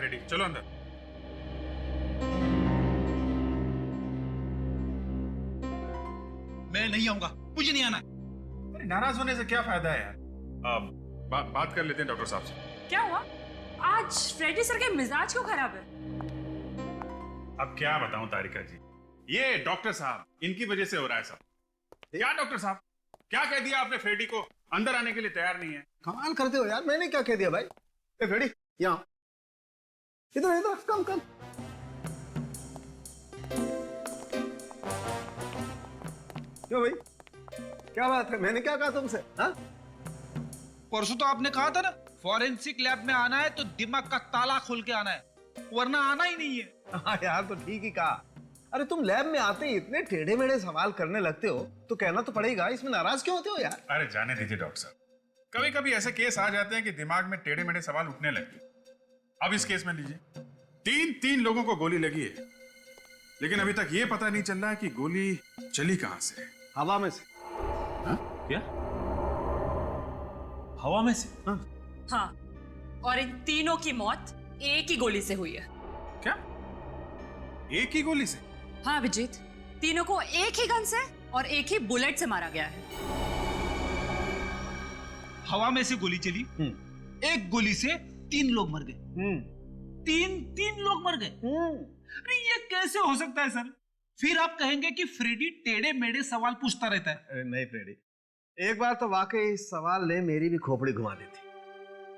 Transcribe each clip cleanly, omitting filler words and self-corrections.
Freddy, चलो अंदर। मैं नहीं आऊंगा, मुझे नहीं आना। अरे नाराज होने से क्या फायदा है यार? बात कर लेते हैं डॉक्टर साहब से। क्या हुआ? आज फ्रेडी सर के मिजाज क्यों खराब है? अब क्या बताऊं तारिका जी, ये डॉक्टर साहब, इनकी वजह से हो रहा है सब। क्या डॉक्टर साहब, क्या कह दिया आपने फ्रेडी को? अंदर आने के लिए तैयार नहीं है। कमाल करते हो यार, मैंने क्या कह दिया भाई? ए फ्रेडी, यहाँ इधर इधर, कम कम। क्यों भाई, क्या बात है? मैंने क्या कहा तुमसे? हाँ, परसों तो आपने कहा था ना, फॉरेंसिक लैब में आना है तो दिमाग का ताला खोल के आना है, वरना आना ही नहीं है। हाँ यार, तो ठीक ही कहा। अरे तुम लैब में आते ही इतने टेढ़े मेढ़े सवाल करने लगते हो तो कहना तो पड़ेगा, इसमें नाराज क्यों होते हो यार? अरे जाने दीजिए डॉक्टर साहब, कभी कभी ऐसे केस आ जाते हैं कि दिमाग में टेढ़े मेढ़े सवाल उठने लगते हैं। अब इस केस में लीजिए, तीन लोगों को गोली लगी है, लेकिन अभी तक ये पता नहीं चल रहा है कि गोली चली कहां से है। हवा में से। हाँ? क्या? हवा में से? हाँ, और इन तीनों की मौत एक ही गोली से हुई है। क्या? एक ही गोली से? हाँ अभिजीत, तीनों को एक ही गन से और एक ही बुलेट से मारा गया है। हवा में से गोली चली, एक गोली से 3 लोग मर गए। तीन लोग मर गए। अरे ये कैसे हो सकता है सर? फिर आप कहेंगे कि फ्रेडी टेढ़े मेढ़े सवाल पूछता रहता है। अरे नहीं फ्रेडी, एक बार तो वाकई इस सवाल ने मेरी भी खोपड़ी घुमा दी थी,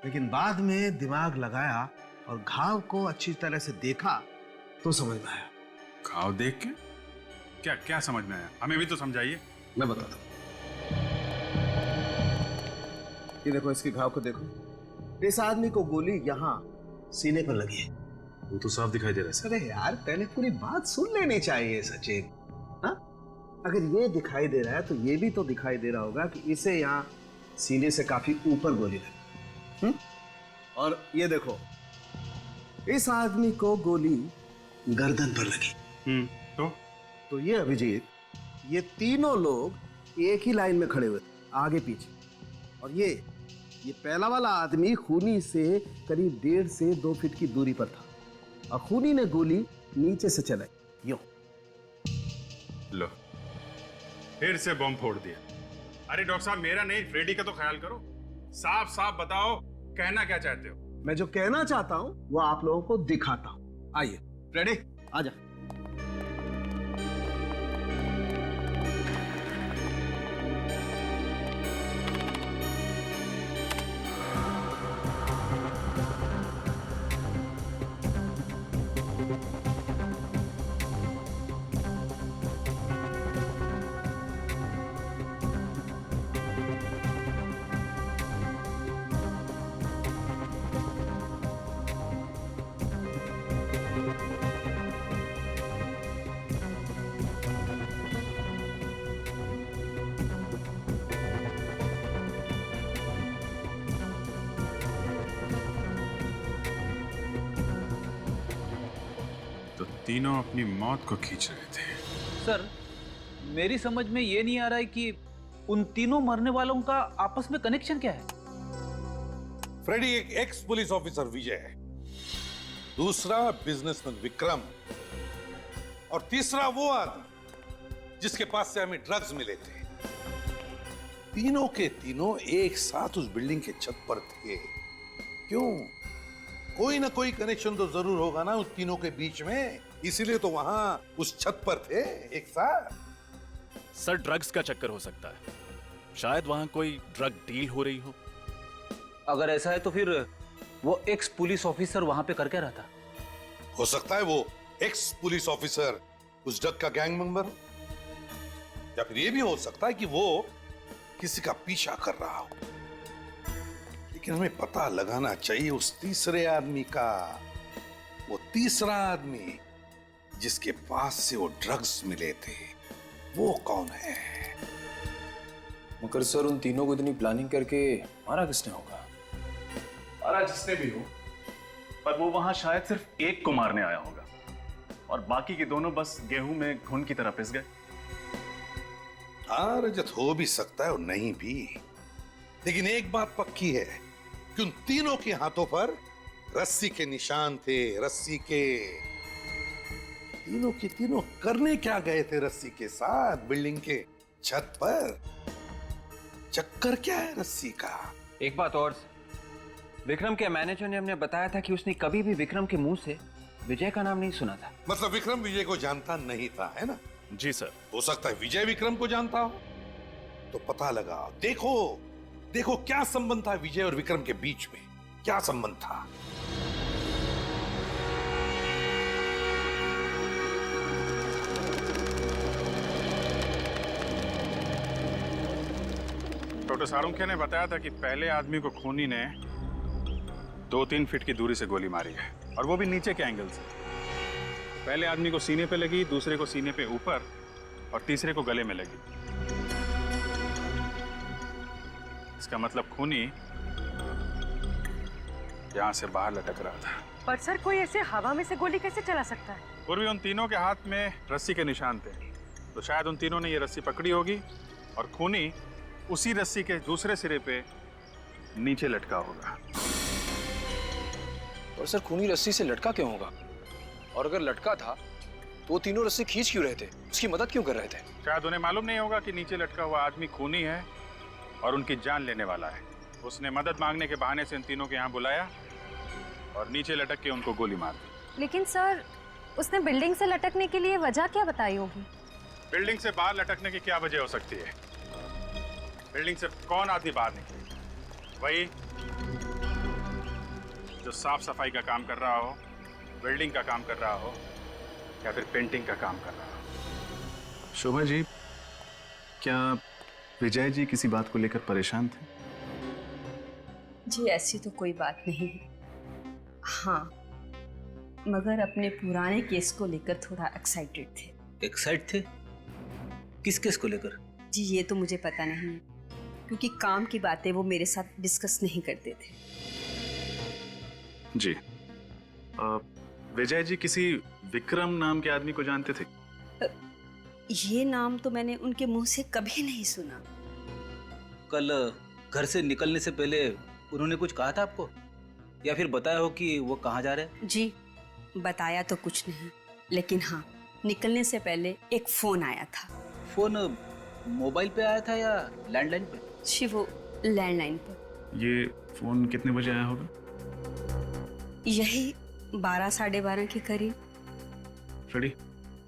लेकिन बाद में दिमाग लगाया और घाव को अच्छी तरह से देखा तो समझ में आया। घाव देख के? क्या क्या समझ में आया? हमें भी तो समझाइए। मैं बताता हूँ। ये देखो, इसके घाव को देखो। इस आदमी को गोली यहाँ सीने पर लगी है। वो तो साफ दिखाई दे रहा है। अरे यार, पहले पूरी बात सुन लेनी चाहिए सचिन। हाँ, अगर ये दिखाई दे रहा है तो ये भी तो दिखाई दे रहा होगा कि इसे यहाँ सीने से काफी ऊपर गोली लगी। और ये देखो, इस आदमी को गोली गर्दन पर लगी। तो ये अभिजीत, ये तीनों लोग एक ही लाइन में खड़े हुए थे, आगे पीछे। और ये पहला वाला आदमी खूनी से करीब 1.5 से 2 फीट की दूरी पर था और खूनी ने गोली नीचे से चलाई, यूं। लो, फिर से बम फोड़ दिया। अरे डॉक्टर साहब, मेरा नहीं, फ्रेडी का तो ख्याल करो। साफ साफ बताओ, कहना क्या चाहते हो? मैं जो कहना चाहता हूं वो आप लोगों को दिखाता हूं। आइए रेडी, आजा। तीनों अपनी मौत को खींच रहे थे। सर, मेरी समझ में ये नहीं आ रहा है कि उन तीनों मरने वालों का आपस में कनेक्शन क्या है? फ्रेडी एक एक्स पुलिस ऑफिसर विजय है, दूसरा बिजनेसमैन विक्रम, और तीसरा वो आदमी जिसके पास से हमें ड्रग्स मिले थे। तीनों के तीनों एक साथ उस बिल्डिंग के छत पर थे। क्यों? कोई ना कोई कनेक्शन तो जरूर होगा ना उस तीनों के बीच में, इसीलिए तो वहां उस छत पर थे एक साथ। सर, ड्रग्स का चक्कर हो सकता है, शायद वहां कोई ड्रग डील हो रही हो। अगर ऐसा है तो फिर वो एक्स पुलिस ऑफिसर वहां पे कर क्या रहा था? हो सकता है वो एक्स पुलिस ऑफिसर उस ड्रग का गैंग मेंबर हो, या फिर ये भी हो सकता है कि वो किसी का पीछा कर रहा हो। लेकिन हमें पता लगाना चाहिए उस तीसरे आदमी का। वो तीसरा आदमी जिसके पास से वो ड्रग्स मिले थे, वो कौन है? मगर सर, उन तीनों को इतनी प्लानिंग करके मारा किसने होगा? मारा जिसने भी हो, पर वो वहां शायद सिर्फ एक को मारने आया होगा और बाकी के दोनों बस गेहूं में घुन की तरह पिस गए। हाँ रजत, हो भी सकता है और नहीं भी, लेकिन एक बात पक्की है कि उन तीनों के हाथों पर रस्सी के निशान थे, रस्सी के। तीनों के तीनों करने क्या गए थे रस्सी के साथ बिल्डिंग के छत पर? चक्कर क्या है रस्सी का? एक बात और, विक्रम के मैनेजर ने हमें बताया था कि उसने कभी भी विक्रम के मुंह से विजय का नाम नहीं सुना था। मतलब विक्रम विजय को जानता नहीं था, है ना? जी सर। हो सकता है विजय विक्रम को जानता हो, तो पता लगा। देखो देखो क्या संबंध था विजय और विक्रम के बीच में, क्या संबंध था? डॉक्टर सारुंखे ने बताया था कि पहले आदमी को खूनी ने 2-3 फीट की दूरी से गोली मारी है, और वो भी नीचे के एंगल से। पहले आदमी को सीने पे लगी, दूसरे को सीने पे ऊपर, और तीसरे को गले में लगी। इसका मतलब खूनी यहां से बाहर लटक रहा था। पर सर कोई ऐसे हवा में से गोली कैसे चला सकता है? पूर्वी उन तीनों के हाथ में रस्सी के निशान थे, तो शायद उन तीनों ने ये रस्सी पकड़ी होगी और खूनी उसी रस्सी के दूसरे सिरे पे नीचे लटका होगा। और सर खूनी रस्सी से लटका क्यों होगा? और अगर लटका था तो वो तीनों रस्सी खींच क्यों रहे थे? उसकी मदद क्यों कर रहे थे? शायद उन्हें मालूम नहीं होगा कि नीचे लटका हुआ आदमी खूनी है और उनकी जान लेने वाला है। उसने मदद मांगने के बहाने से इन तीनों के यहाँ बुलाया और नीचे लटक के उनको गोली मार दी। लेकिन सर उसने बिल्डिंग से लटकने के लिए वजह क्या बताई होगी? बिल्डिंग से बाहर लटकने की क्या वजह हो सकती है? बिल्डिंग से कौन आदमी बाहर निकले? वही जो साफ सफाई का काम कर रहा हो, बिल्डिंग का काम कर रहा हो, या फिर पेंटिंग का काम कर रहा हो। शोभा जी, क्या विजय जी किसी बात को लेकर परेशान थे? जी ऐसी तो कोई बात नहीं है, हाँ मगर अपने पुराने केस को लेकर थोड़ा एक्साइटेड थे। एक्साइट थे? किस केस को लेकर? जी ये तो मुझे पता नहीं है, क्योंकि काम की बातें वो मेरे साथ डिस्कस नहीं करते थे। जी, विजय जी किसी विक्रम नाम के आदमी को जानते थे? ये नाम तो मैंने उनके मुंह से कभी नहीं सुना। कल घर से निकलने से पहले उन्होंने कुछ कहा था आपको, या फिर बताया हो कि वो कहाँ जा रहे हैं? जी बताया तो कुछ नहीं, लेकिन हाँ निकलने से पहले एक फोन आया था। फोन मोबाइल पे आया था या लैंडलाइन पे? जी वो लैंडलाइन पर। ये फोन कितने बजे आया होगा? यही 12 साढ़े 12 के करीब। फ्रेडी,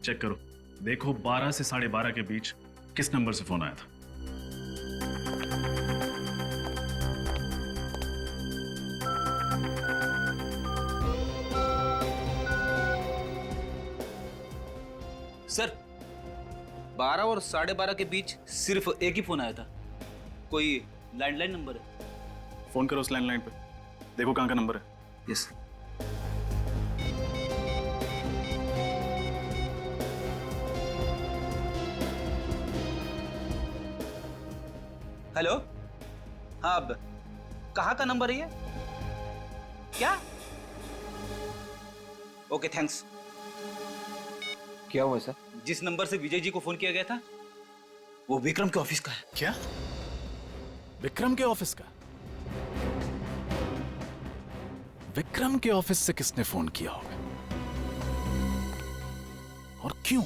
चेक करो, देखो 12 से 12:30 के बीच किस नंबर से फोन आया था। सर 12 और 12:30 के बीच सिर्फ एक ही फोन आया था। कोई लैंडलाइन नंबर है? फोन करो उस लैंडलाइन पे, देखो कहाँ का नंबर है। यस। हेलो, हाँ अब कहाँ का नंबर है ये? क्या? Okay thanks. क्या हुआ सर? जिस नंबर से विजय जी को फोन किया गया था वो विक्रम के ऑफिस का है। क्या? विक्रम के ऑफिस का? विक्रम के ऑफिस से किसने फोन किया होगा और क्यों?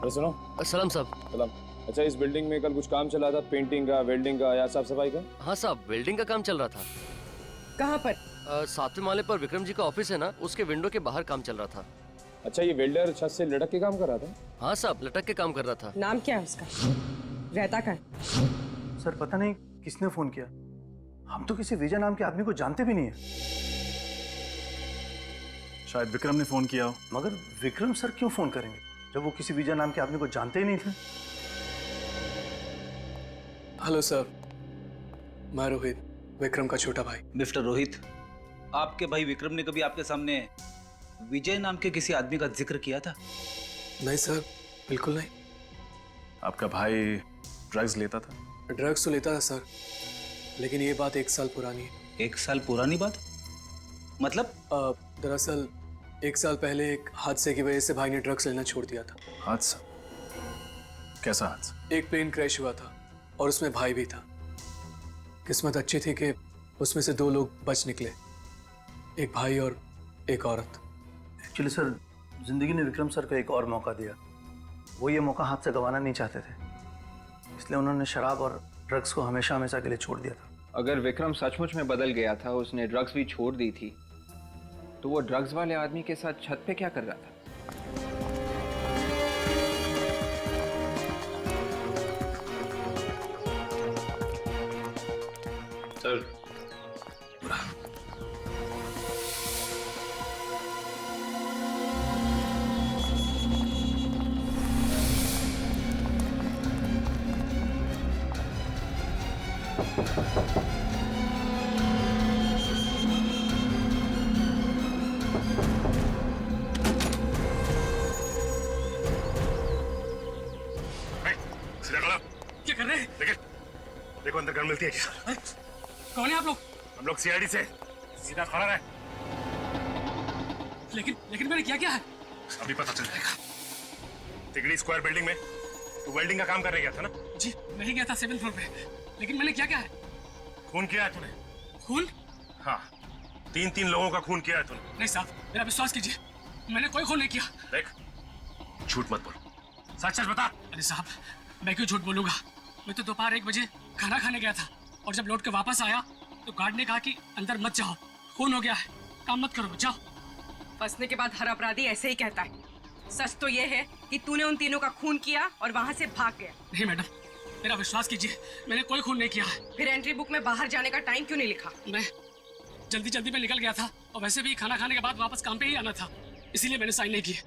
सुनो। सलाम साहब। सलाम। अच्छा, इस बिल्डिंग में कल कुछ काम चला था, पेंटिंग का, वेल्डिंग का या साफ सफाई का? हाँ साहब, वेल्डिंग का काम चल रहा था। कहाँ पर? 7वें माले पर विक्रम जी का ऑफिस है ना, उसके विंडो के बाहर काम चल रहा था। अच्छा, ये वेल्डर छत से लटक के काम कर रहा था? हाँ साहब, लटक के काम कर रहा था। नाम क्या है उसका? रहता कहाँ? सर पता नहीं किसने फोन किया, हम तो किसी विजय नाम के आदमी को जानते भी नहीं है। शायद विक्रम ने फोन किया हो। मगर विक्रम सर क्यों फोन करेंगे जब वो किसी विजय नाम के आदमी को जानते ही नहीं थे? हेलो सर, मैं रोहित, विक्रम का छोटा भाई। मिस्टर रोहित, आपके भाई विक्रम ने कभी आपके सामने विजय नाम के किसी आदमी का जिक्र किया था? नहीं सर, बिल्कुल नहीं। आपका भाई ड्रग्स लेता था? ड्रग्स तो लेता था सर, लेकिन ये बात 1 साल पुरानी है। 1 साल पुरानी बात? मतलब? दरअसल 1 साल पहले एक हादसे की वजह से भाई ने ड्रग्स लेना छोड़ दिया था। हादसा? कैसा हादसा? एक प्लेन क्रैश हुआ था और उसमें भाई भी था। किस्मत अच्छी थी कि उसमें से 2 लोग बच निकले, एक भाई और एक औरत। एक्चुअली सर, जिंदगी ने विक्रम सर को एक और मौका दिया। वो ये मौका हाथ से गंवाना नहीं चाहते थे, इसलिए उन्होंने शराब और ड्रग्स को हमेशा हमेशा के लिए छोड़ दिया था। अगर विक्रम सचमुच में बदल गया था, उसने ड्रग्स भी छोड़ दी थी, तो वो ड्रग्स वाले आदमी के साथ छत पे क्या कर रहा था? सर, सीधा खड़ा। क्या कर रहे हैं? देखो अंदर गन मिलती है क्या? कौन है आप लोग? हम लोग सीआईडी से। सीधा खड़ा रहे। लेकिन मैंने क्या है? अभी पता चल जाएगा। तिगड़ी स्क्वायर बिल्डिंग में तू वेल्डिंग का काम करने गया था ना? जी, मैं ही गया था 7th फ्लोर पे। लेकिन मैंने क्या है? खून किया है तूने? खून? हाँ, 3 लोगों का खून किया है तूने। नहीं साहब, मेरा विश्वास कीजिए, मैंने कोई खून नहीं किया। देख, झूठ मत बोल, सच सच बता। अरे साहब, मैं क्यों झूठ बोलूंगा? मैं तो दोपहर 1 बजे खाना खाने गया था और जब लौट के वापस आया तो गार्ड ने कहा कि अंदर मत जाओ, खून हो गया है, काम मत करो, जाओ। फंसने के बाद हर अपराधी ऐसे ही कहता है। सच तो ये है कि तूने उन तीनों का खून किया और वहाँ से भाग गया। नहीं मैडम, मेरा विश्वास कीजिए, मैंने कोई खून नहीं किया है। फिर एंट्री बुक में बाहर जाने का टाइम क्यों नहीं लिखा? मैं जल्दी में निकल गया था और वैसे भी खाना खाने के बाद वापस काम पे ही आना था, इसीलिए मैंने साइन नहीं किए।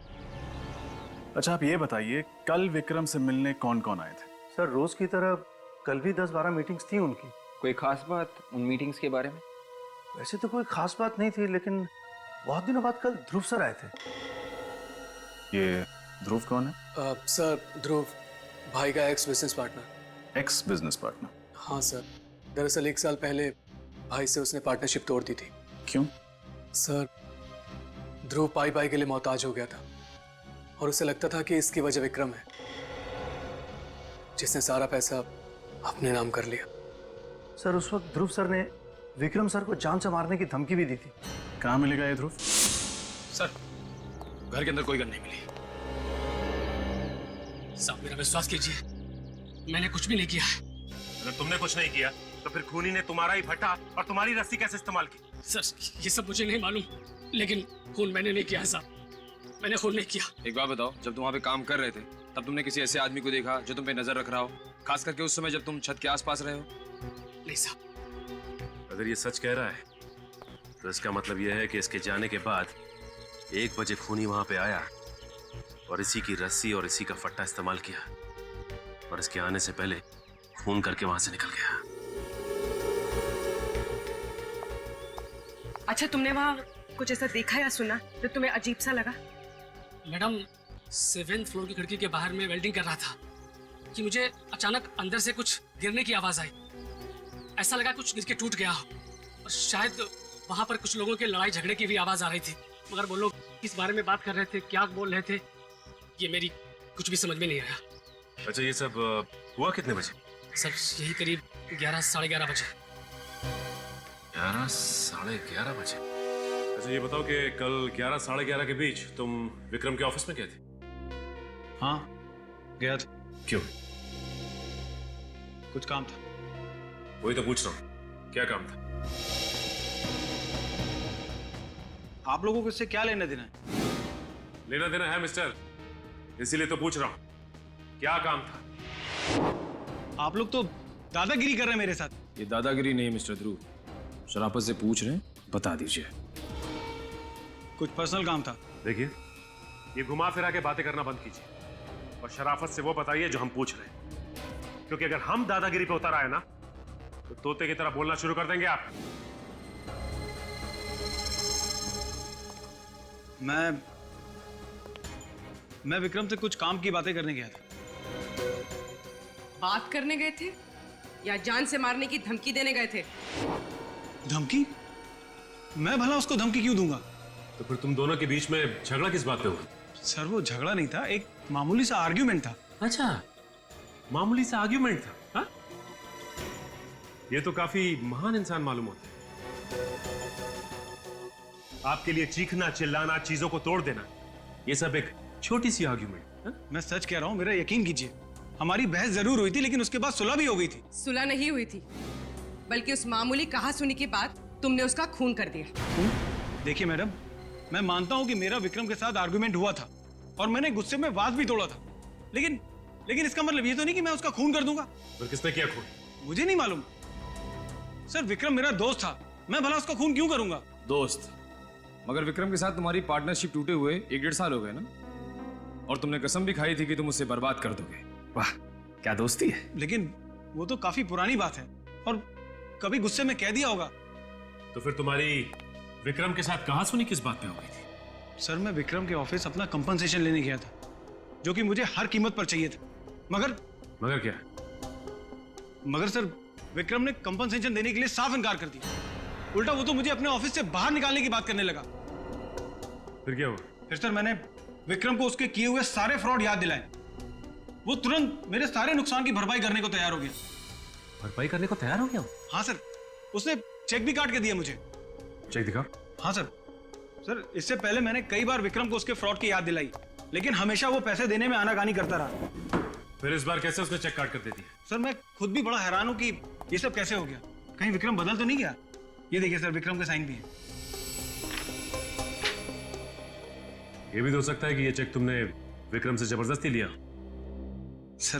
अच्छा आप ये बताइए, कल विक्रम से मिलने कौन कौन आए थे? सर, रोज की तरह कल भी 10-12 मीटिंग्स थी उनकी। कोई खास बात उन मीटिंग्स के बारे में? वैसे तो कोई खास बात नहीं थी, लेकिन बहुत दिनों बाद कल ध्रुव सर आए थे। ये ध्रुव कौन है? सर, ध्रुव भाई का x business partner. X business partner? हाँ सर, दरअसल 1 साल पहले भाई से उसने पार्टनरशिप तोड़ दी थी। क्यों? सर, ध्रुव पाई के लिए मोहताज हो गया था और उसे लगता था कि इसकी वजह विक्रम है, जिसने सारा पैसा अपने नाम कर लिया। सर, उस वक्त ध्रुव सर ने विक्रम सर को जान से मारने की धमकी भी दी थी। कहाँ मिलेगा ये ध्रुव? सर, घर के अंदर कोई गन नहीं मिली। साहब मेरा विश्वास कीजिए, मैंने कुछ भी नहीं किया है। अगर तुमने कुछ नहीं किया तो फिर खूनी ने तुम्हारा ही भट्टा और तुम्हारी रस्सी कैसे इस्तेमाल की? सर, ये सब मुझे नहीं मालूम, लेकिन खून मैंने नहीं किया है साहब, मैंने खून नहीं किया। एक बात बताओ, जब तुम वहाँ पे काम कर रहे थे तब तुमने किसी ऐसे आदमी को देखा जो तुम पे नजर रख रहा हो, खास करके उस समय जब तुम छत के आसपास रहे हो? नहीं साहब। अगर ये सच कह रहा है तो इसका मतलब यह है कि इसके जाने के बाद 1 बजे खूनी वहां पे आया और इसी की रस्सी और इसी का फट्टा इस्तेमाल किया और इसके आने से पहले खून करके वहां से निकल गया। अच्छा, तुमने वहाँ कुछ ऐसा देखा या सुना जो तुम्हें अजीब सा लगा? मैडम, 7th फ्लोर की खिड़की के बाहर में वेल्डिंग कर रहा था कि मुझे अचानक अंदर से कुछ गिरने की आवाज आई। ऐसा लगा कुछ गिर के टूट गया हो और शायद वहां पर कुछ लोगों के लड़ाई झगड़े की भी आवाज आ रही थी, मगर वो लोग किस बारे में बात कर रहे थे, क्या बोल रहे थे, ये मेरी कुछ भी समझ में नहीं आया। अच्छा, ये सब हुआ कितने बजे? सर, यही करीब 11 साढ़े 11 बजे। 11 साढ़े 11 बजे? अच्छा ये बताओ कि कल 11 साढ़े 11 के बीच तुम विक्रम के ऑफिस में गए थे? हाँ, गया था। क्यों? कुछ काम था। वही तो पूछ रहा हूँ, क्या काम था? आप लोगों को इससे क्या लेना देना है? लेना देना है मिस्टर, इसीलिए तो पूछ रहा हूँ, क्या काम था? आप लोग तो दादागिरी कर रहे हैं मेरे साथ। ये दादागिरी नहीं मिस्टर ध्रुव, शराफत से पूछ रहे हैं, बता दीजिए। कुछ पर्सनल काम था। देखिए, ये घुमा फिरा के बातें करना बंद कीजिए और शराफत से वो बताइए जो हम पूछ रहे हैं, क्योंकि अगर हम दादागिरी पे उतर आए ना तो तोते की तरह बोलना शुरू कर देंगे आप। मैं विक्रम से कुछ काम की बातें करने गया था। बात करने गए थे या जान से मारने की धमकी देने गए थे? धमकी? मैं भला उसको धमकी क्यों दूंगा? तो फिर तुम दोनों के बीच में झगड़ा किस बात पे हुआ? सर, वो झगड़ा नहीं था, एक मामूली सा आर्ग्यूमेंट था। अच्छा, मामूली सा आर्ग्यूमेंट था? हाँ? ये तो काफी महान इंसान मालूम होता है। आपके लिए चीखना, चिल्लाना, चीजों को तोड़ देना, ये सब एक छोटी सी आर्ग्यूमेंट। मैं सच कह रहा हूं, मेरा यकीन कीजिए, हमारी बहस जरूर हुई थी, लेकिन उसके बाद सुलह भी हो गई थी। सुलह नहीं हुई थी, बल्कि उस मामूली कहा-सुनी के बाद तुमने उसका खून कर दिया। देखिए मैडम, मैं मानता हूं कि मेरा विक्रम के साथ आर्गुमेंट हुआ था और मैंने गुस्से में वाद भी तोड़ा था, लेकिन इसका मतलब ये तो नहीं कि मैं उसका खून कर दूंगा। फिर किसने किया खून? मुझे नहीं मालूम सर, विक्रम मेरा दोस्त था, मैं भला उसका खून क्यों करूंगा? दोस्त? मगर विक्रम के साथ तुम्हारी पार्टनरशिप टूटे हुए 1-1.5 साल हो गए ना, और तुमने कसम भी खाई थी कि तुम उसे बर्बाद कर दोगे। वाह, क्या दोस्ती है। लेकिन वो तो काफी पुरानी बात है और कभी गुस्से में कह दिया होगा। तो फिर तुम्हारी विक्रम के साथ कहासुनी किस बात पे हो गई थी? सर, मैं विक्रम के ऑफिस अपना कंपनसेशन लेने गया था, जो कि मुझे हर कीमत पर चाहिए था। मगर क्या? मगर सर, विक्रम ने कंपनसेशन देने के लिए साफ इनकार कर दिया। उल्टा वो तो मुझे अपने ऑफिस से बाहर निकालने की बात करने लगा। फिर क्या हुआ? फिर सर, मैंने विक्रम को उसके किए हुए सारे फ्रॉड याद दिलाए। वो तुरंत मेरे सारे नुकसान की भरपाई करने को तैयार हो गया। भरपाई करने को तैयार हो गया? हाँ सर, उसने चेक भी काट के दिया मुझे। चेक दिखा। हाँ सर। सर, इससे पहले मैंने कई बार विक्रम को उसके फ्रॉड की याद दिलाई, लेकिन हमेशा वो पैसे देने में आनाकानी करता रहा। फिर इस बार कैसे उसने चेक काट कर दे दिया? सर, मैं खुद भी बड़ा हैरान हूं कि ये सब कैसे हो गया। कहीं विक्रम बदल तो नहीं गया? ये देखिए सर, विक्रम के साइन भी है। ये भी तो हो सकता है कि ये चेक तुमने विक्रम से जबरदस्ती लिया। सर,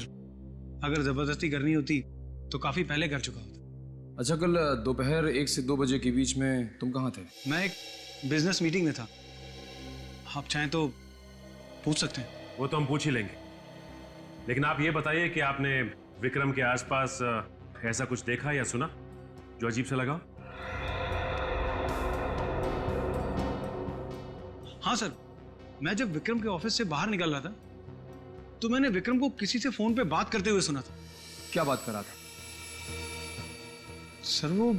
अगर जबरदस्ती करनी होती तो काफी पहले कर चुका होता। अच्छा, कल दोपहर 1 से 2 बजे के बीच में तुम कहाँ थे? मैं एक बिजनेस मीटिंग में था। आप चाहें तो पूछ सकते हैं। वो तो हम पूछ ही लेंगे, लेकिन आप ये बताइए कि आपने विक्रम के आसपास ऐसा कुछ देखा या सुना जो अजीब सा लगा? हाँ सर, मैं जब विक्रम के ऑफिस से बाहर निकल रहा था तो मैंने विक्रम को किसी से फोन पे बात करते हुए सुना था। क्या बात कर रहा था? सर, वो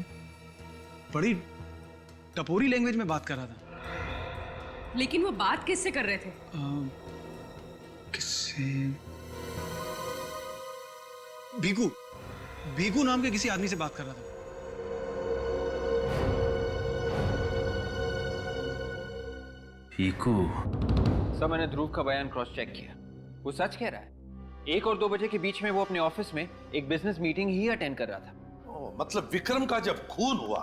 बड़ी टपोरी लैंग्वेज में बात कर रहा था। लेकिन वो बात किससे कर रहे थे? किससे? भीकू नाम के किसी आदमी से बात कर रहा था। भीकू? सर, मैंने ध्रुव का बयान क्रॉस चेक किया, वो सच कह रहा है। 1 और 2 बजे के बीच में वो अपने ऑफिस में एक बिजनेस मीटिंग ही अटेंड कर रहा था। मतलब विक्रम का जब खून हुआ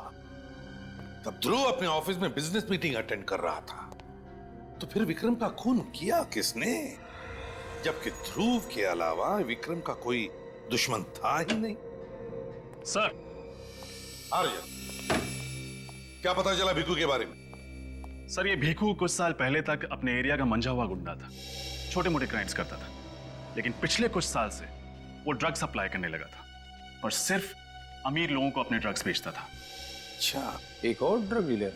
तब ध्रुव अपने ऑफिस में बिजनेस मीटिंग अटेंड कर रहा था। तो फिर विक्रम का खून किया किसने? जबकि ध्रुव के अलावा विक्रम का कोई दुश्मन था ही नहीं। सर, आर्यन, क्या पता चला भीकू के बारे में? सर, ये भीकू कुछ साल पहले तक अपने एरिया का मंझा हुआ गुंडा था, छोटे मोटे क्राइम्स करता था। लेकिन पिछले कुछ साल से वो ड्रग्स सप्लाई करने लगा था और सिर्फ अमीर लोगों को अपने ड्रग्स बेचता था। अच्छा, एक और ड्रग डीलर?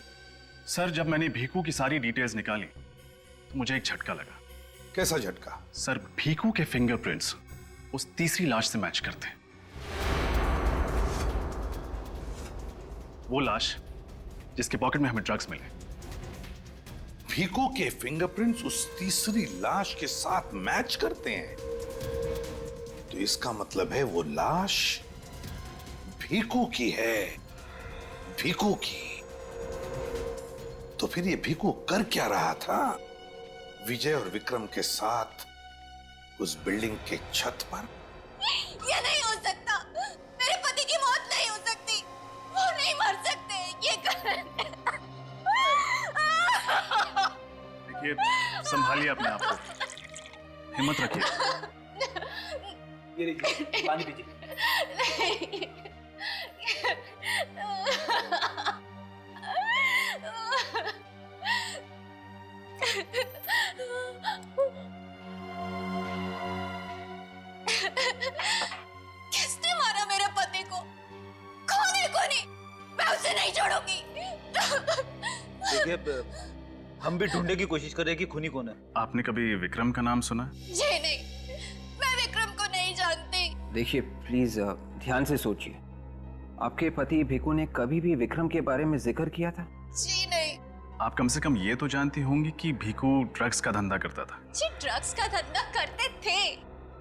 सर, जब मैंने भीकू की सारी डिटेल्स निकाली तो मुझे एक झटका लगा। कैसा झटका? सर, भीकू के फिंगरप्रिंट्स उस तीसरी लाश से मैच करते हैं। वो लाश जिसके पॉकेट में हमें ड्रग्स मिले। भीकू के फिंगरप्रिंट्स उस तीसरी लाश के साथ मैच करते हैं, तो इसका मतलब है वो लाश भीकू की है। भीकू की। तो फिर ये भीकू कर क्या रहा था विजय और विक्रम के साथ उस बिल्डिंग के छत पर? ये नहीं हो सकता, मेरे पति की मौत नहीं हो सकती, वो नहीं मर सकते, ये देखिए, संभालिए अपने आप को, हिम्मत रखिए। ये लीजिए, पानी पीजिए। किसने मारा मेरे पति को? कौन है? मैं उसे नहीं छोड़ूंगी। देखिए, हम भी ढूंढने की कोशिश कर रहे हैं कि खूनी कौन है। आपने कभी विक्रम का नाम सुना? जी नहीं, मैं विक्रम को नहीं जानती। देखिए, प्लीज ध्यान से सोचिए। आपके पति भीकू ने कभी भी विक्रम के बारे में जिक्र किया था? जी नहीं। आप कम से कम ये तो जानती होंगी कि भीकू ड्रग्स का धंधा करता था। जी, ड्रग्स का धंधा करते थे।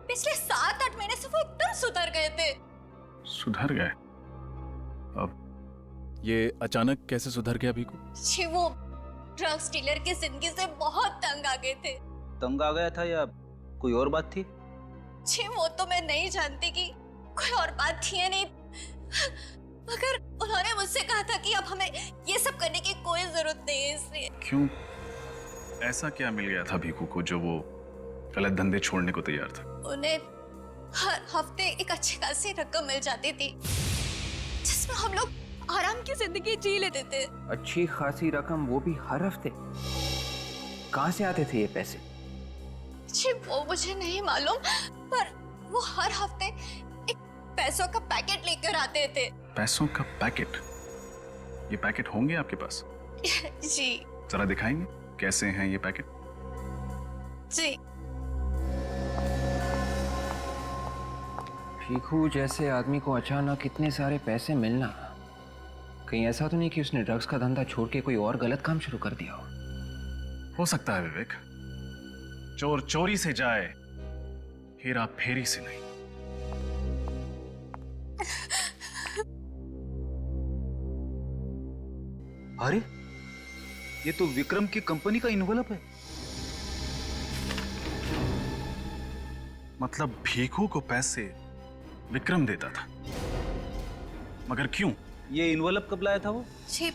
पिछले 7-8 महीने से वो एकदम सुधर गए थे। सुधर गए? अब ये अचानक कैसे सुधर गया भीखू? जी वो ड्रग्स डीलर की जिंदगी से बहुत तंग आ गए थे। तंग आ गया था या कोई और बात थी? जी वो तो मैं नहीं जानती कि कोई और बात थी या नहीं, मगर उन्होंने मुझसे कहा था कि अब हमें ये सब करने की कोई जरूरत नहीं है, इसलिए। क्यों? ऐसा क्या मिल गया था भीखू को जो वो गलत धंधे छोड़ने को तैयार था? उन्हें हर हफ्ते एक अच्छी खासी रकम मिल जाती थी जिसमें हम लोग आराम की जिंदगी जी लेते थे। अच्छी खासी रकम, वो भी हर हफ्ते? कहाँ से आते थे ये पैसे? जी वो मुझे नहीं मालूम, पर वो हर हफ्ते एक पैसों का पैकेट लेकर आते थे। पैसों का पैकेट? ये पैकेट होंगे आपके पास? जी। जरा दिखाएंगे कैसे हैं ये पैकेट? जी। भीखू जैसे आदमी को अचानक इतने सारे पैसे मिलना, कहीं ऐसा तो नहीं कि उसने ड्रग्स का धंधा छोड़ के कोई और गलत काम शुरू कर दिया हो सकता है विवेक। चोर चोरी से जाए, हेरा फेरी से नहीं। अरे ये तो विक्रम की कंपनी का इन्वेलप है। मतलब भीखू को पैसे विक्रम देता था, मगर क्यों? ये इन्वेलप कब लाया था वो? जी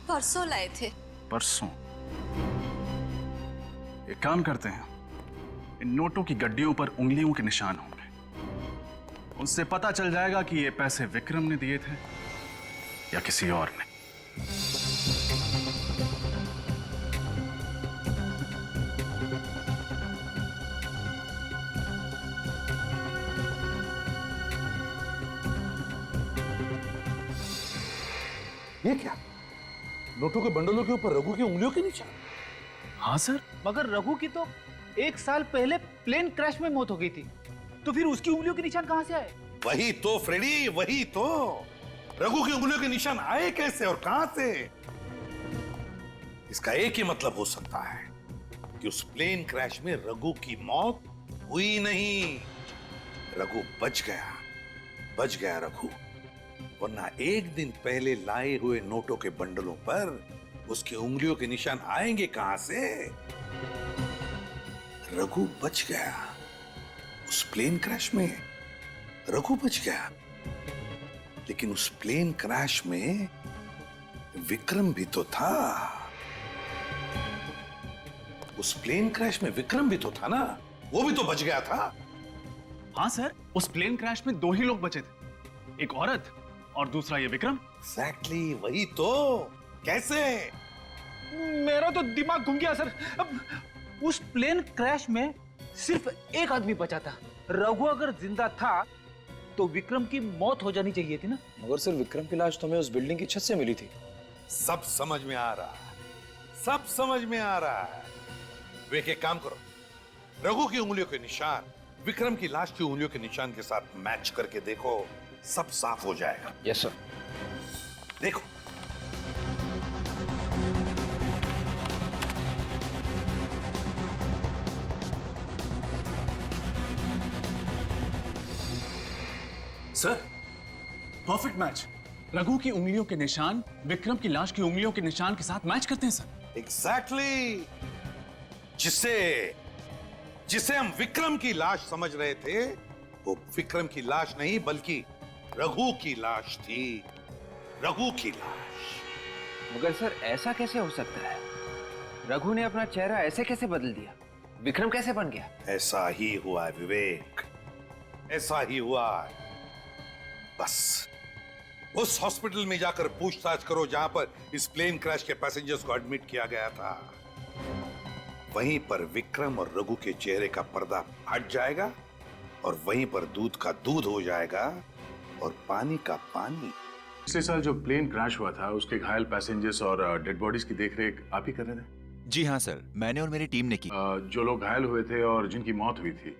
परसों लाए थे। परसों? एक काम करते हैं, इन नोटों की गड्डियों पर उंगलियों के निशान होंगे, उससे पता चल जाएगा कि ये पैसे विक्रम ने दिए थे या किसी और ने। ये क्या? नोटों के बंडलों के ऊपर रघु की उंगलियों के निशान? हाँ सर। मगर रघु की तो 1 साल पहले प्लेन क्रैश में मौत हो गई थी, तो फिर उसकी उंगलियों के निशान कहां से आए? वही तो फ्रेडी, वही तो। रघु की उंगलियों के निशान आए कैसे और कहां से? इसका एक ही मतलब हो सकता है कि उस प्लेन क्रैश में रघु की मौत हुई नहीं, रघु बच गया रघु। वरना एक दिन पहले लाए हुए नोटों के बंडलों पर उसकी उंगलियों के निशान आएंगे कहां से? रघु बच गया, उस प्लेन क्रैश में रघु बच गया, लेकिन उस प्लेन क्रैश में विक्रम भी तो था। उस प्लेन क्रैश में विक्रम भी तो था ना, वो भी तो बच गया था। हाँ सर, उस प्लेन क्रैश में 2 ही लोग बचे थे, एक औरत और दूसरा ये विक्रम। एग्जैक्टली, वही तो। कैसे? मेरा तो दिमाग घूम गया सर। अब उस प्लेन क्रैश में सिर्फ एक आदमी बचा था। रघु अगर जिंदा था तो विक्रम की मौत हो जानी चाहिए थी ना। मगर सर विक्रम की लाश तो हमें उस बिल्डिंग की छत से मिली थी। सब समझ में आ रहा है, सब समझ में आ रहा है। वे एक काम करो, रघु की उंगलियों के निशान विक्रम की लाश की उंगलियों के निशान के साथ मैच करके देखो, सब साफ हो जाएगा। Yes sir. देखो, सर परफेक्ट मैच। रघु की उंगलियों के निशान विक्रम की लाश की उंगलियों के निशान के साथ मैच करते हैं सर। एग्जैक्टली। जिसे हम विक्रम की लाश समझ रहे थे, वो विक्रम की लाश नहीं बल्कि रघु की लाश थी। रघु की लाश। मगर सर ऐसा कैसे हो सकता है? रघु ने अपना चेहरा ऐसे कैसे बदल दिया? विक्रम कैसे बन गया? ऐसा ही हुआ है विवेक, ऐसा ही हुआ है। बस उस हॉस्पिटल में जाकर पूछताछ करो जहां पर इस प्लेन क्रैश के पैसेंजर्स को एडमिट किया गया था। वहीं पर विक्रम और रघु के चेहरे का पर्दा हट जाएगा और वहीं पर दूध का दूध हो जाएगा और पानी का पानी। पिछले साल जो प्लेन क्रैश हुआ था उसके घायल पैसेंजर्स और डेड बॉडीज की देखरेख आप ही कर रहे थे? जी हाँ सर, मैंने और मेरी टीम ने की। जो लोग घायल हुए थे और जिनकी मौत हुई थी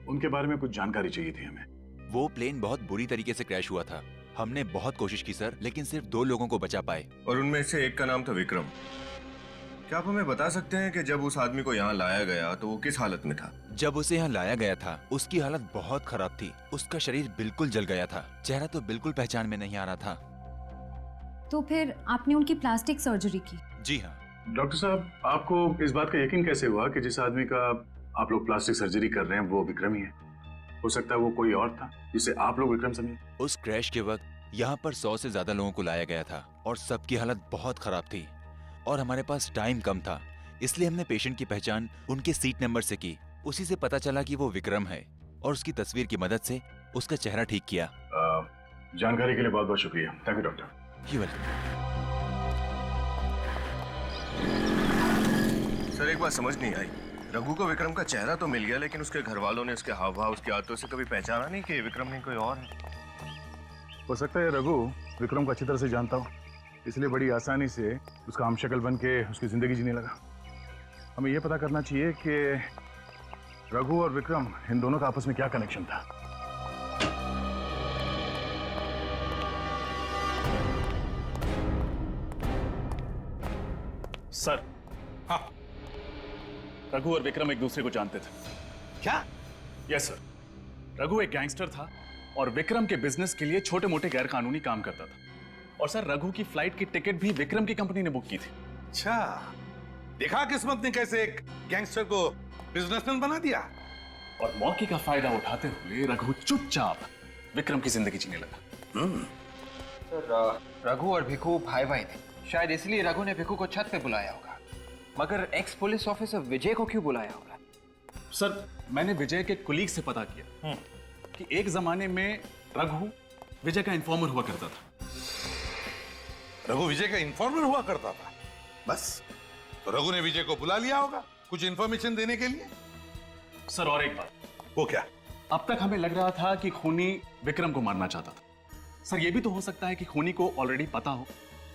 उनके बारे में कुछ जानकारी चाहिए थी हमें। वो प्लेन बहुत बुरी तरीके से क्रैश हुआ था। हमने बहुत कोशिश की सर, लेकिन सिर्फ 2 लोगों को बचा पाए। और उनमें से एक का नाम था विक्रम। क्या आप हमें बता सकते हैं कि जब उस आदमी को यहाँ लाया गया तो वो किस हालत में था? जब उसे यहाँ लाया गया था उसकी हालत बहुत खराब थी। उसका शरीर बिल्कुल जल गया था, चेहरा तो बिल्कुल पहचान में नहीं आ रहा था। तो फिर आपने उनकी प्लास्टिक सर्जरी की? जी हाँ। डॉक्टर साहब, आपको इस बात का यकीन कैसे हुआ कि जिस आदमी का आप लोग प्लास्टिक सर्जरी कर रहे हैं वो विक्रम ही है? हो सकता है वो कोई और था जिसे आप लोग विक्रम समझे। उस क्रैश के वक्त यहाँ पर 100 से ज्यादा लोगों को लाया गया था और सबकी हालत बहुत खराब थी और हमारे पास टाइम कम था, इसलिए हमने पेशेंट की पहचान उनके सीट नंबर से की। उसी से पता चला कि वो विक्रम है और उसकी तस्वीर की मदद से उसका चेहरा ठीक किया। जानकारी के लिए बहुत बहुत शुक्रिया। Thank you doctor. You welcome. Sir एक बात समझ नहीं आई, रघु को विक्रम का चेहरा तो मिल गया, लेकिन उसके घर वालों ने उसके हाव भाव, उसकी आदतों से कभी पहचाना नहीं कि विक्रम नहीं कोई और है। हो सकता है रघु विक्रम को अच्छी तरह से जानता हो, इसलिए बड़ी आसानी से उसका हमशक्ल बन के उसकी जिंदगी जीने लगा। हमें यह पता करना चाहिए कि रघु और विक्रम इन दोनों का आपस में क्या कनेक्शन था। सर, हाँ, रघु और विक्रम एक दूसरे को जानते थे। क्या? यस सर, रघु एक गैंगस्टर था और विक्रम के बिजनेस के लिए छोटे मोटे गैर कानूनी काम करता था। और सर, रघु की फ्लाइट की टिकट भी विक्रम की कंपनी ने बुक की थी। अच्छा, देखा किस्मत ने कैसे एक गैंगस्टर को बिजनेसमैन बना दिया। और मौके का फायदा उठाते हुए रघु चुपचाप विक्रम की जिंदगी जीने लगा। सर, रघु और भिखू भाई भाई थे, शायद इसलिए रघु ने भिखू को छत पे बुलाया होगा। मगर एक्स पुलिस ऑफिसर विजय को क्यों बुलाया होगा? सर, मैंने विजय के कुलीग से पता किया कि एक जमाने में रघु विजय का इन्फॉर्मर हुआ करता था। रघु विजय का इन्फॉर्मर हुआ करता था? बस, तो रघु ने विजय को बुला लिया होगा कुछ इन्फॉर्मेशन देने के लिए। सर, और एक बात। वो क्या? अब तक हमें लग रहा था कि खूनी विक्रम को मारना चाहता था। सर, यह भी तो हो सकता है कि खूनी को ऑलरेडी पता हो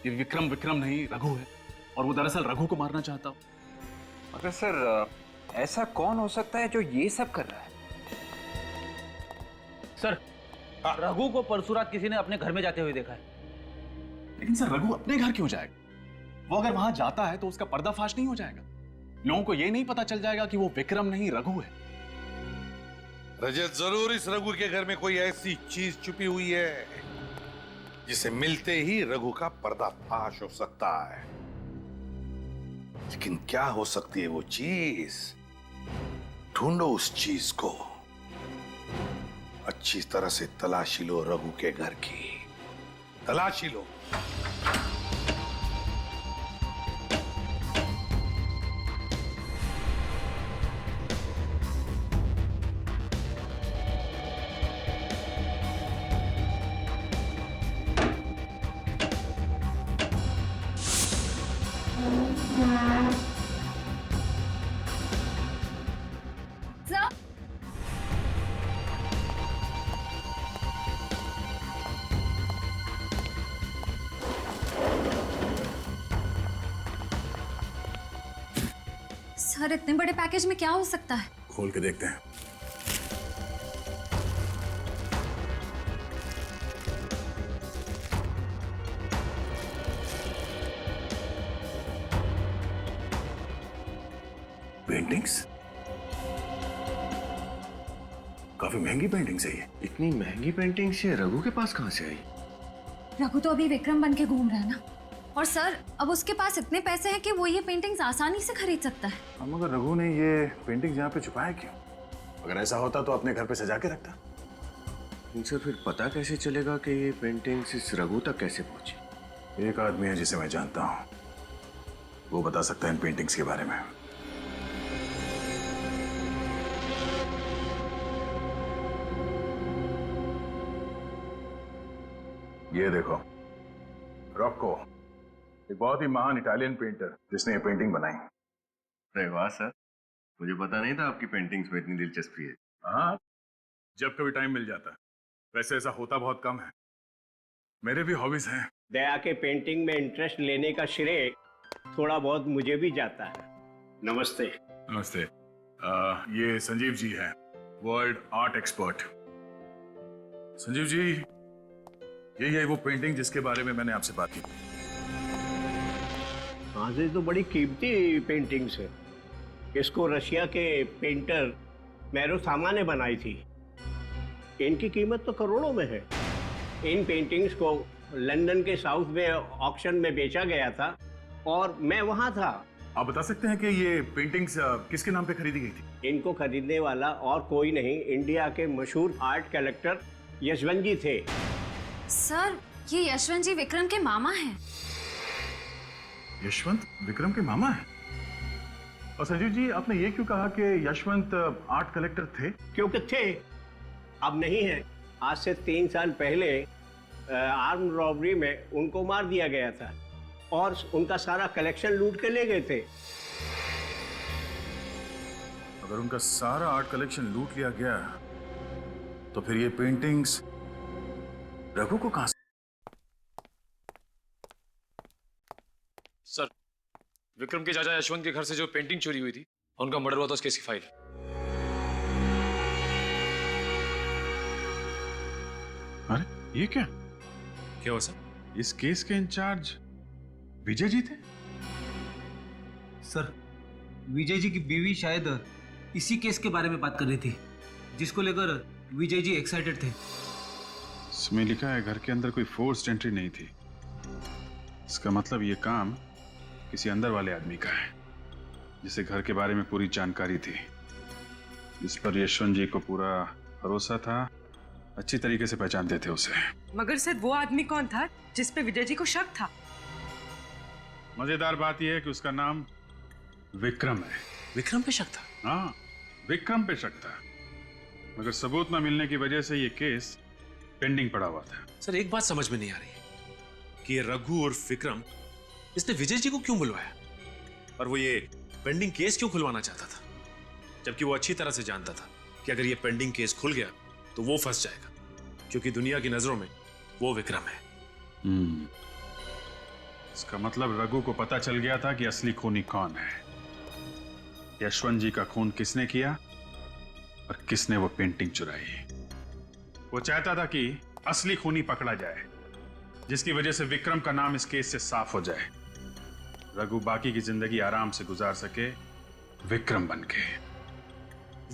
कि विक्रम नहीं रघु है और वो दरअसल रघु को मारना चाहता हो। मगर सर, ऐसा कौन हो सकता है जो ये सब कर रहा है? सर, रघु को परसों रात किसी ने अपने घर में जाते हुए देखा है। लेकिन सर, रघु अपने घर क्यों जाएगा? वो अगर वहां जाता है तो उसका पर्दाफाश नहीं हो जाएगा? लोगों को ये नहीं पता चल जाएगा कि वो विक्रम नहीं रघु है? रजत, जरूर इस रघु के घर में कोई ऐसी चीज छुपी हुई है जिसे मिलते ही रघु का पर्दाफाश हो सकता है। लेकिन क्या हो सकती है वो चीज? ढूंढो उस चीज को, अच्छी तरह से तलाशी लो रघु के घर की, तलाशी लो। सर, इतने बड़े पैकेज में क्या हो सकता है? खोल के देखते हैं। पेंटिंग्स? काफी महंगी पेंटिंग्स है ये। इतनी महंगी पेंटिंग्स ये रघु के पास कहां से आई? रघु तो अभी विक्रम बन के घूम रहा है ना। और सर, अब उसके पास इतने पैसे हैं कि वो ये पेंटिंग्स आसानी से खरीद सकता है। हम अगर रघु ने ये पेंटिंग्स यहाँ पे छुपाया क्यों? अगर ऐसा होता तो अपने घर पे सजा के रखता। इनसे फिर पता कैसे चलेगा कि ये पेंटिंग्स इस रघु तक कैसे पहुंची? एक आदमी है जिसे मैं जानता हूँ, वो बता सकता है इन पेंटिंग्स के बारे में। ये देखो, रॉको, एक बहुत ही महान इटालियन पेंटर जिसने ये पेंटिंग बनाई। अरे वाह सर, मुझे पता नहीं था आपकी पेंटिंग्स में इतनी दिलचस्पी है। हाँ, जब कभी टाइम मिल जाता है। वैसे ऐसा होता बहुत कम है, मेरे भी हॉबीज हैं। दया के पेंटिंग में इंटरेस्ट लेने का श्रेय थोड़ा बहुत मुझे भी जाता है। नमस्ते। नमस्ते। ये संजीव जी हैं, world art expert. Sanjeev ji, यही है वो पेंटिंग जिसके बारे में मैंने आपसे बात की। हाँ, ये तो बड़ी कीमती पेंटिंग्स है। इसको रशिया के पेंटर मैरोसामा ने बनाई थी। इनकी कीमत तो करोड़ों में है। इन पेंटिंग्स को लंदन के साउथ में ऑक्शन में बेचा गया था और मैं वहां था। आप बता सकते हैं कि ये पेंटिंग्स किसके नाम पे खरीदी गई थी? इनको खरीदने वाला और कोई नहीं, इंडिया के मशहूर आर्ट कलेक्टर यशवंत जी थे। सर, ये यशवंत जी विक्रम के मामा हैं। यशवंत विक्रम के मामा है? और संजीव जी, आपने ये क्यों कहा कि यशवंत आर्ट कलेक्टर थे? क्योंकि थे, अब नहीं है। आज से 3 साल पहले आर्म रॉबरी में उनको मार दिया गया था और उनका सारा कलेक्शन लूट के ले गए थे। अगर उनका सारा आर्ट कलेक्शन लूट लिया गया तो फिर ये पेंटिंग्स रघु को कहां से? सर, विक्रम के चाचा यशवंत के घर से जो पेंटिंग चोरी हुई थी, उनका मर्डर हुआ था, उस केस की फाइल। अरे ये क्या हुआ सर? इस केस के इंचार्ज विजय जी थे? सर, विजय जी की बीवी शायद इसी केस के बारे में बात कर रही थी, जिसको लेकर विजय जी एक्साइटेड थे। इसमें लिखा है घर के अंदर कोई फोर्स्ड एंट्री नहीं थी। इसका मतलब ये काम किसी अंदर वाले आदमी का है, जिसे घर के बारे में पूरी जानकारी थी, इस पर यशवंत जी को पूरा भरोसा था, अच्छी तरीके से पहचानते थे उसे। मगर सर, वो आदमी कौन था जिस पे विजय जी को शक था? मजेदार बात यह है कि उसका नाम विक्रम है। विक्रम पे शक था? हाँ, विक्रम पे शक था, मगर सबूत न मिलने की वजह से ये केस पेंडिंग पड़ा हुआ था। सर, एक बात समझ में नहीं आ रही कि ये रघु और विक्रम, इसने विजय जी को क्यों बुलवाया और वो ये पेंडिंग केस क्यों खुलवाना चाहता था, जबकि वो अच्छी तरह से जानता था कि अगर ये पेंडिंग केस खुल गया तो वो फंस जाएगा, क्योंकि दुनिया की नजरों में वो विक्रम है। इसका मतलब रघु को पता चल गया था कि असली खूनी कौन है, यशवंत जी का खून किसने किया और किसने वो पेंटिंग चुराई। वो चाहता था कि असली खूनी पकड़ा जाए, जिसकी वजह से विक्रम का नाम इस केस से साफ हो जाए, रघु बाकी की जिंदगी आराम से गुजार सके विक्रम बन के।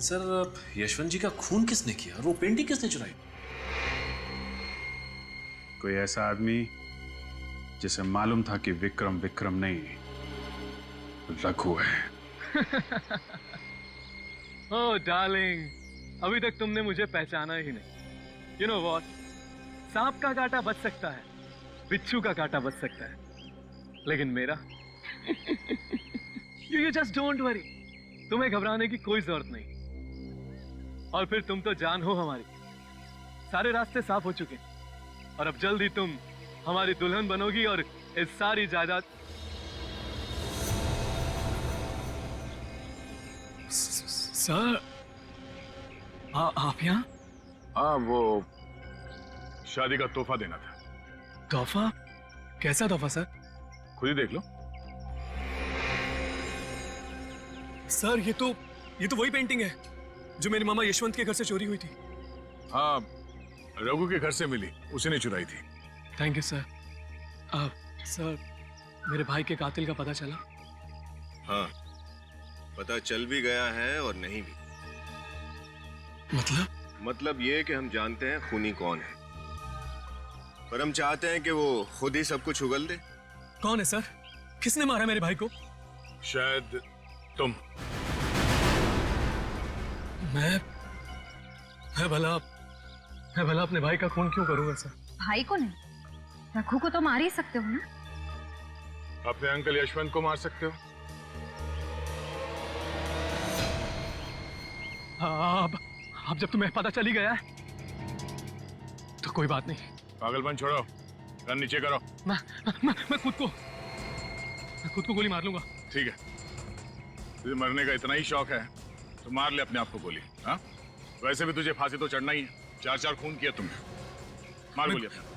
सर, यशवंत जी का खून किसने किया और वो पेंटिंग किसने चुराई? कोई ऐसा आदमी जिसे मालूम था कि विक्रम विक्रम नहीं, रघु है। ओह डार्लिंग, अभी तक तुमने मुझे पहचाना ही नहीं। यू नो व्हाट, सांप का कांटा बच सकता है, बिच्छू का कांटा बच सकता है, लेकिन मेरा यू जस्ट डोंट वरी, तुम्हें घबराने की कोई जरूरत नहीं। और फिर तुम तो जान हो हमारी, सारे रास्ते साफ हो चुके और अब जल्द ही तुम हमारी दुल्हन बनोगी और इस सारी जायदाद। सर, आप यहाँ? हाँ, वो शादी का तोहफा देना था। तोहफा? कैसा तोहफा सर? खुद ही देख लो। सर, ये तो वही पेंटिंग है जो मेरे मामा यशवंत के घर से चोरी हुई थी। हाँ, रघु के घर से मिली, उसी ने चुराई थी। Thank you sir. सर, मेरे भाई के कातिल का पता चला? हाँ, पता चल भी गया है और नहीं भी। मतलब ये कि हम जानते हैं खूनी कौन है, पर हम चाहते हैं कि वो खुद ही सब कुछ उगल दे। कौन है सर? किसने मारा मेरे भाई को? शायद तुम। मैं भला अपने भाई का खून क्यों करूंगा सर? भाई को नहीं, रघु को तो मार ही सकते हो ना। अपने अंकल यशवंत को मार सकते हो। अब जब तुम्हें पता चली गया है तो कोई बात नहीं। पागलपन छोड़ो, गन नीचे करो। मैं खुद को गोली मार लूंगा। ठीक है, तुझे मरने का इतना ही शौक है तो मार ले अपने आप को गोली। हाँ, वैसे भी तुझे फांसी तो चढ़ना ही है, 4 खून किया तुमने। मार गोली अपने।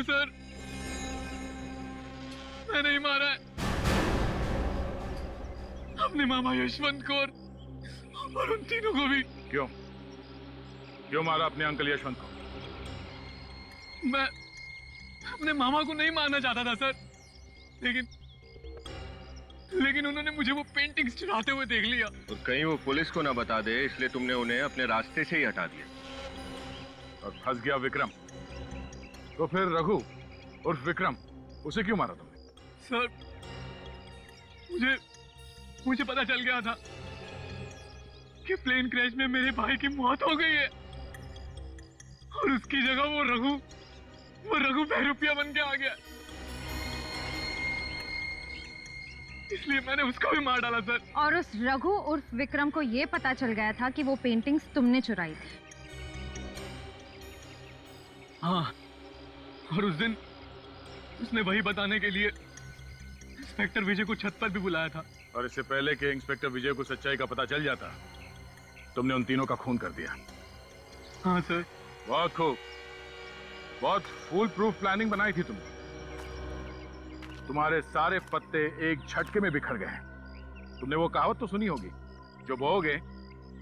सर, मैं नहीं मारा है अपने मामा यशवंत को और उन तीनों को भी। क्यों मारा अपने अंकल यशवंत को? मैं अपने मामा को नहीं मारना चाहता था सर, लेकिन उन्होंने मुझे वो पेंटिंग्स चुराते हुए देख लिया। और कहीं वो पुलिस को ना बता दे, इसलिए तुमने उन्हें अपने रास्ते से ही हटा दिया। और फंस गया विक्रम। तो फिर रघु उर्फ विक्रम, उसे क्यों मारा तुमने? सर मुझे पता चल गया था कि प्लेन क्रैश में मेरे भाई की मौत हो गई है और उसकी जगह वो रघु बहरूपिया बन के आ गया, इसलिए मैंने उसको भी मार डाला सर। और उस रघु उर्फ विक्रम को ये पता चल गया था कि वो पेंटिंग्स तुमने चुराई थी। हाँ, और उस दिन उसने वही बताने के लिए इंस्पेक्टर विजय को छत पर भी बुलाया था। और इससे पहले कि इंस्पेक्टर विजय को सच्चाई का पता चल जाता, तुमने उन तीनों का खून कर दिया। हाँ सर। बहुत खूब, बहुत फुल प्रूफ प्लानिंग बनाई थी तुमने। तुम्हारे सारे पत्ते एक झटके में बिखर गए। तुमने वो कहावत तो सुनी होगी, जो बोओगे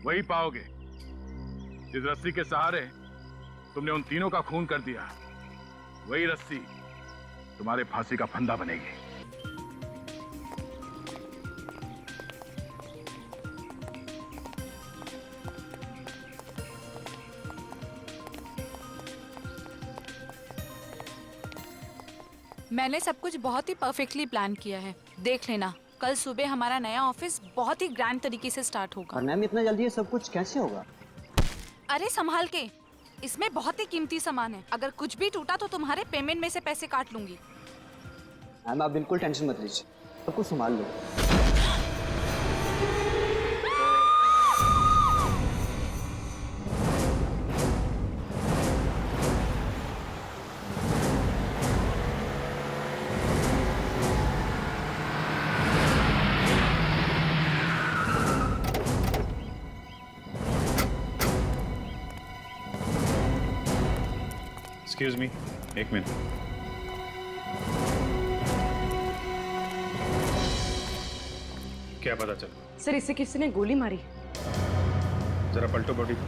वही पाओगे। जिस रस्सी के सहारे तुमने उन तीनों का खून कर दिया, वही रस्सी तुम्हारे फांसी का फंदा बनेगी। मैंने सब कुछ बहुत ही परफेक्टली प्लान किया है। देख लेना, कल सुबह हमारा नया ऑफिस बहुत ही ग्रैंड तरीके से स्टार्ट होगा। और मैम इतना जल्दी ये सब कुछ कैसे होगा? अरे संभाल के, इसमें बहुत ही कीमती सामान है। अगर कुछ भी टूटा तो तुम्हारे पेमेंट में से पैसे काट लूंगी। मैम आप बिल्कुल टेंशन मत लीजिए, सब कुछ संभाल लो। एक्सक्यूज मी, एक मिनट। क्या पता चला? सर इसे किसी ने गोली मारी। जरा पलटो बॉडी को।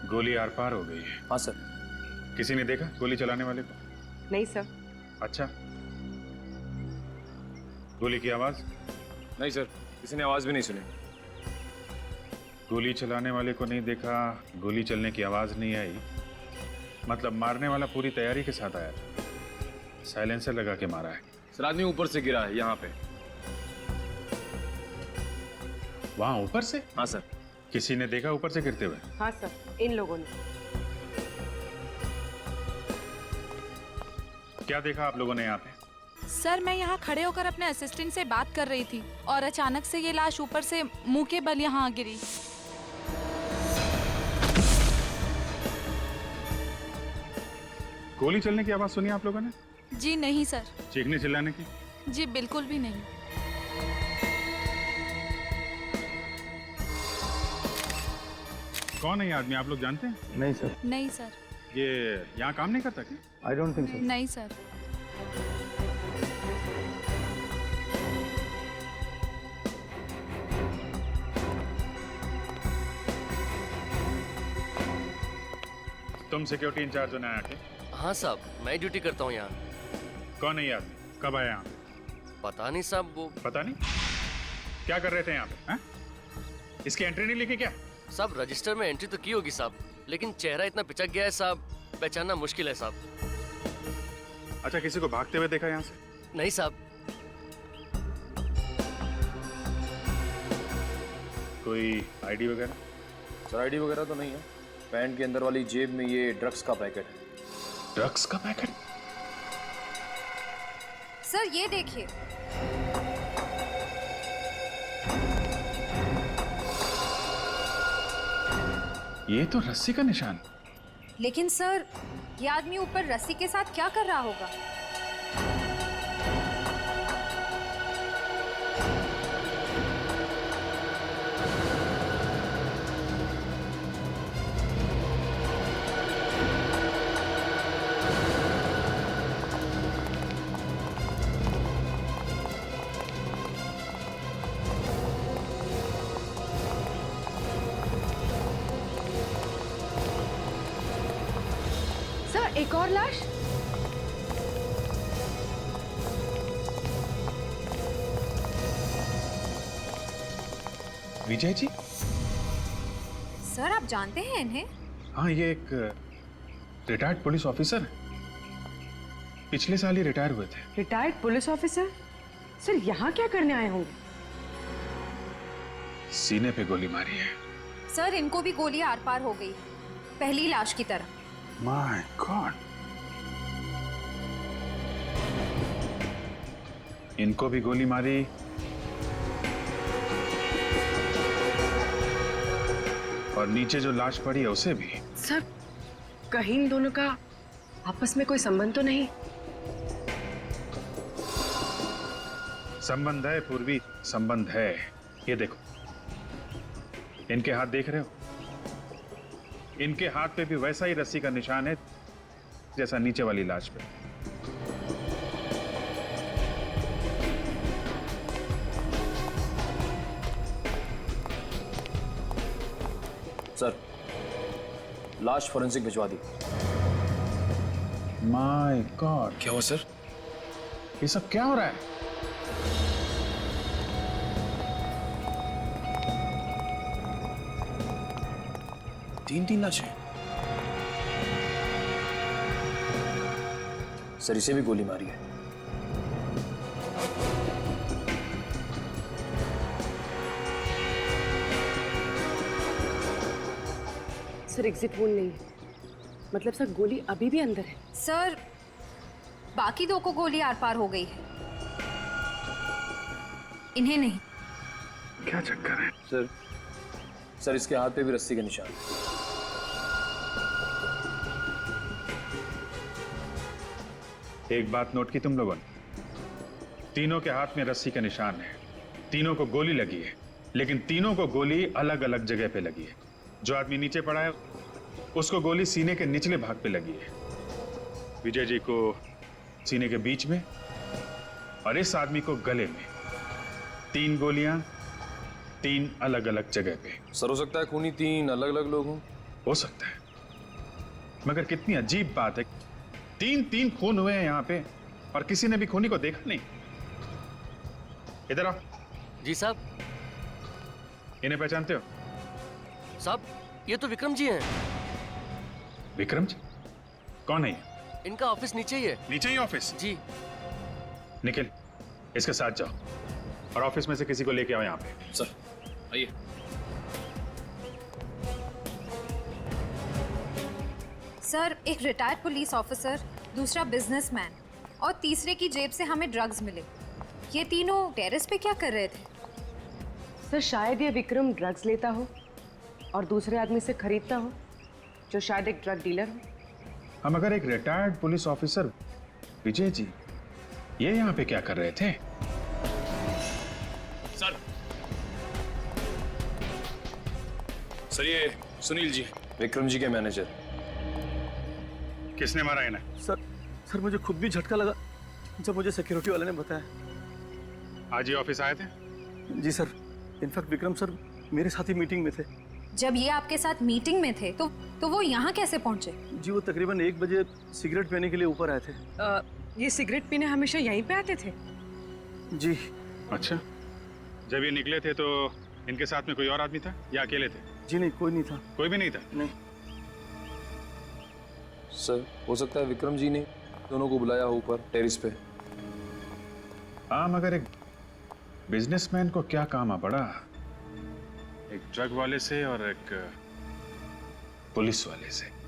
गोली आर पार हो गई है। हाँ सर। किसी ने देखा गोली चलाने वाले को? नहीं सर। अच्छा, गोली की आवाज? नहीं सर, किसी ने आवाज भी नहीं सुनी। गोली चलाने वाले को नहीं देखा, गोली चलने की आवाज नहीं आई, मतलब मारने वाला पूरी तैयारी के साथ आया था, साइलेंसर लगा के मारा है। सर आदमी ऊपर से गिरा है, यहाँ पे। वहां ऊपर से? हाँ सर। किसी ने देखा ऊपर से गिरते हुए? हाँ सर, इन लोगों ने। क्या देखा आप लोगों ने यहाँ पे? सर मैं यहाँ खड़े होकर अपने असिस्टेंट से बात कर रही थी और अचानक से ये लाश ऊपर से मुंह के बल यहाँ गिरी। गोली चलने की आवाज सुनी आप लोगों ने? जी नहीं सर। चीखने चिल्लाने की? जी बिल्कुल भी नहीं। कौन है ये आदमी, आप लोग जानते हैं? नहीं सर। नहीं सर। ये यहाँ काम नहीं करता क्या? I don't think so. नहीं सर। तुम सिक्योरिटी इंचार्ज हो नया के? हाँ साहब, मैं ड्यूटी करता हूँ यहाँ। कौन है ये आदमी, कब आया यहाँ? पता नहीं साहब, वो पता नहीं? क्या कर रहे थे यहाँ पे? हाँ? इसकी एंट्री नहीं लिखी क्या? साहब रजिस्टर में एंट्री तो की होगी साहब, लेकिन चेहरा इतना पिचक गया है साहब, पहचानना मुश्किल है साहब। अच्छा, किसी को भागते हुए देखा यहाँ से? नहीं साहब। कोई आईडी वगैरह? सर आईडी वगैरह तो नहीं है। पैंट के अंदर वाली जेब में ये ड्रग्स का पैकेट है। ड्रग्स का पैकेट? सर ये देखिए। ये तो रस्सी का निशान। लेकिन सर ये आदमी ऊपर रस्सी के साथ क्या कर रहा होगा? एक और लाश? विजय जी? सर आप जानते हैं इन्हें? हाँ, ये एक रिटायर्ड पुलिस ऑफिसर है। पिछले साल ही रिटायर हुए थे। Retired police officer? सर यहाँ क्या करने आए होंगे? सीने पे गोली मारी है। सर इनको भी गोली आर पार हो गई, पहली लाश की तरह। My God. इनको भी गोली मारी, और नीचे जो लाश पड़ी है उसे भी। सर कहीं इन दोनों का आपस में कोई संबंध तो नहीं? संबंध है पूर्वी, संबंध है। ये देखो, इनके हाथ देख रहे हो? इनके हाथ पे भी वैसा ही रस्सी का निशान है जैसा नीचे वाली लाश पे। सर लाश फॉरेंसिक भिजवा दी। My God. क्या हुआ सर? ये सब क्या हो रहा है? तीन लाशें। सर इसे भी गोली मारी है। सर एग्जिट पोल नहीं है, मतलब सर गोली अभी भी अंदर है। सर बाकी दो को गोली आर पार हो गई है, इन्हें नहीं। क्या चक्कर है? सर इसके हाथ पे भी रस्सी के निशान। एक बात नोट की तुम लोगों ने? तीनों के हाथ में रस्सी का निशान है, तीनों को गोली लगी है, लेकिन तीनों को गोली अलग अलग जगह पे लगी है। जो आदमी नीचे पड़ा है उसको गोली सीने के निचले भाग पे लगी है, विजय जी को सीने के बीच में, और इस आदमी को गले में। 3 गोलियां 3 अलग अलग जगह पे। सर हो सकता है खूनी 3 अलग अलग लोग हों। हो सकता है, मगर कितनी अजीब बात है, 3 खून हुए हैं यहाँ पे और किसी ने भी खूनी को देखा नहीं। इधर आओ। जी साहब। इन्हें पहचानते हो? साहब ये तो विक्रम जी हैं। विक्रम जी? कौन है ये? इनका ऑफिस नीचे ही है। नीचे ही ऑफिस? जी। निखिल इसके साथ जाओ और ऑफिस में से किसी को लेके आओ यहाँ पे। सर आइए। सर एक रिटायर्ड पुलिस ऑफिसर, दूसरा बिजनेसमैन और तीसरे की जेब से हमें ड्रग्स मिले। ये तीनों टेरेस पे क्या कर रहे थे? सर शायद ये विक्रम ड्रग्स लेता हो और दूसरे आदमी से खरीदता हो, जो शायद एक ड्रग डीलर हो। हम अगर एक retired police officer Vijay ji ये यहाँ पे क्या कर रहे थे? सर ये सुनील जी, विक्रम जी के मैनेजर। किसने मारा इन्हें? सर मुझे खुद भी झटका लगा जब मुझे सिक्योरिटी वाले ने बताया। आज ही ऑफिस आए थे? जी सर, इनफैक्ट विक्रम सर मेरे साथ ही मीटिंग में थे। जब ये आपके साथ मीटिंग में थे तो वो यहाँ कैसे पहुंचे? जी वो तकरीबन 1 बजे सिगरेट पीने के लिए ऊपर आए थे। ये सिगरेट पीने हमेशा यहीं पे आते थे? जी। अच्छा, जब ये निकले थे तो इनके साथ में कोई और आदमी था या अकेले थे? जी नहीं, कोई नहीं था। कोई भी नहीं था? नहीं। सर हो सकता है विक्रम जी ने दोनों को बुलाया हो ऊपर टेरिस पे। हाँ, मगर एक बिजनेसमैन को क्या काम आ पड़ा एक ड्रग वाले से और एक पुलिस वाले से?